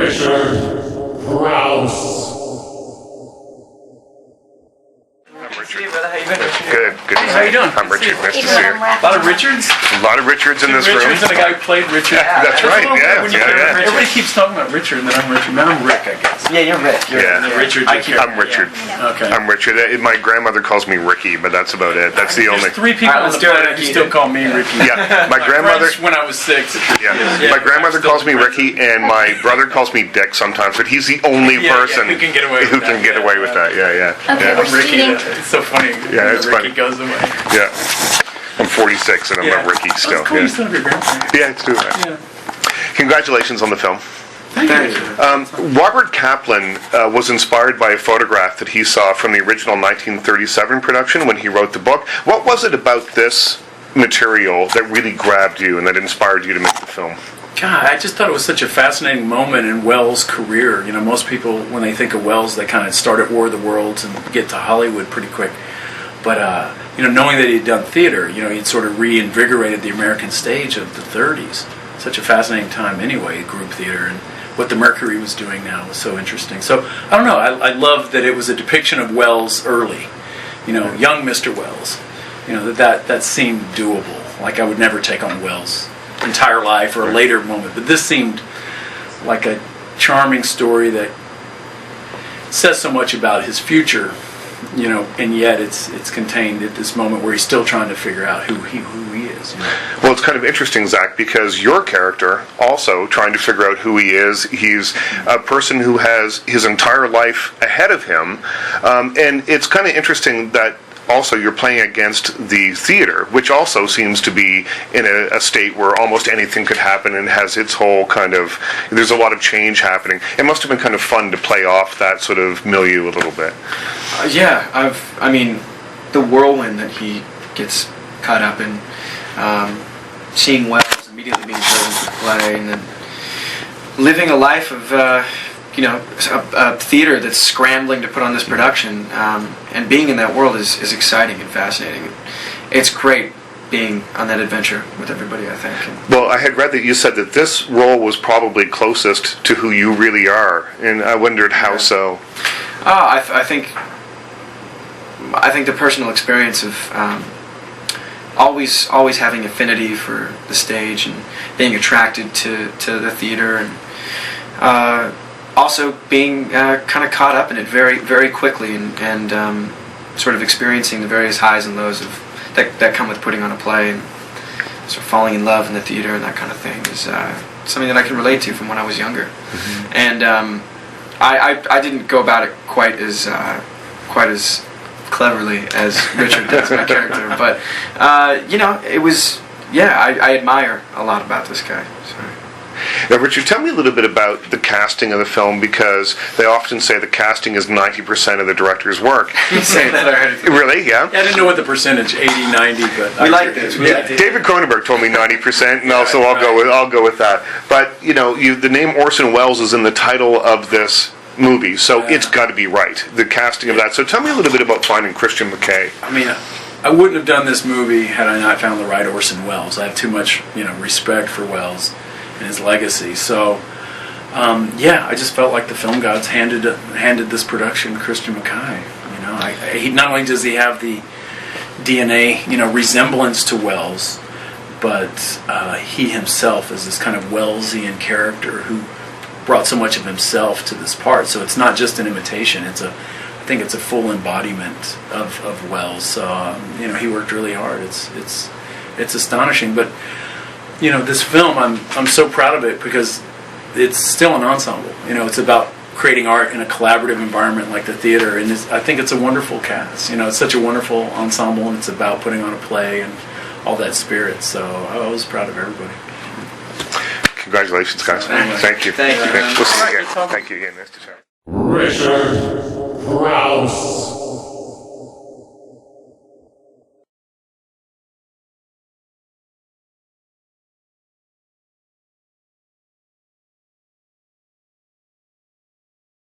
Richard Crouse. Good to How you doing? I'm Richard. Nice to see you. A lot of Richards? A lot of Richards in this room. Richards and a guy who played Richard. That's right, yeah. Everybody keeps talking about Richard, and then I'm Richard. Now I'm Rick, I guess. Yeah, you're Rick. Richard. I'm Richard. Okay. I'm Richard. My grandmother calls me Ricky, but that's about it. That's the only. There's 3 people on the planet who still call me Ricky. Yeah, my grandmother. When I was 6. Yeah, my grandmother calls me Ricky, and my brother calls me Dick sometimes. But he's the only person who can get away with that. Yeah. Okay, I'm Ricky. It's so funny. Yeah, it's Ricky funny. goes away. Yeah. I'm 46 and I'm a Ricky still. Cool. You still have your grandfather. Yeah, it's true. Yeah. Congratulations on the film. Thank you. Robert Kaplan was inspired by a photograph that he saw from the original 1937 production when he wrote the book. What was it about this material that really grabbed you and that inspired you to make the film? God, I just thought it was such a fascinating moment in Welles' career. You know, most people, when they think of Welles, they kind of start at War of the Worlds and get to Hollywood pretty quick. But, knowing that he'd done theater, he'd sort of reinvigorated the American stage of the 30s. Such a fascinating time anyway, group theater, and what the Mercury was doing now was so interesting. So, I don't know, I love that it was a depiction of Welles early. Young Mr. Welles. That seemed doable. Like I would never take on Welles' entire life or a later moment. But this seemed like a charming story that says so much about his future. And yet it's contained at this moment where he's still trying to figure out who he is. Well, it's kind of interesting, Zach, because your character also trying to figure out who he is. He's a person who has his entire life ahead of him, and it's kind of interesting that also you're playing against the theater, which also seems to be in a state where almost anything could happen and has its whole kind of, there's a lot of change happening. It must have been kind of fun to play off that sort of milieu a little bit. The whirlwind that he gets caught up in, seeing Welles immediately being chosen to play, and then living a life of a theater that's scrambling to put on this production, and being in that world is exciting and fascinating. It's great being on that adventure with everybody, I think. Well, I had read that you said that this role was probably closest to who you really are, and I wondered how so. I think the personal experience of always having affinity for the stage and being attracted to the theater, and also being kind of caught up in it very, very quickly, and sort of experiencing the various highs and lows that come with putting on a play, and sort of falling in love in the theater and that kind of thing is something that I can relate to from when I was younger. Mm-hmm. And I didn't go about it quite as cleverly as Richard does, my character, but it was, I admire a lot about this guy. So. Now, Richard, tell me a little bit about the casting of the film, because they often say the casting is 90% of the director's work. You say that already. Really? Yeah? I didn't know what the percentage, 80, 90, but we like this. David Cronenberg told me 90%, and also I'll go with that. But the name Orson Welles is in the title of this movie, so it's got to be right. The casting of that. So tell me a little bit about finding Christian McKay. I wouldn't have done this movie had I not found the right Orson Welles. I have too much, respect for Welles and his legacy. So, I just felt like the film gods handed this production Christian McKay. He not only does he have the DNA, resemblance to Welles, but he himself is this kind of Wellesian character who brought so much of himself to this part. So it's not just an imitation. I think it's a full embodiment of Welles. So he worked really hard. It's astonishing, but. This film, I'm so proud of it because it's still an ensemble. It's about creating art in a collaborative environment like the theater, and I think it's a wonderful cast. It's such a wonderful ensemble, and it's about putting on a play and all that spirit. So I was proud of everybody. Congratulations, guys. Anyway. Thank you. Thank you. We'll see you again. Thank you again. Nice to chat. Richard Crouse.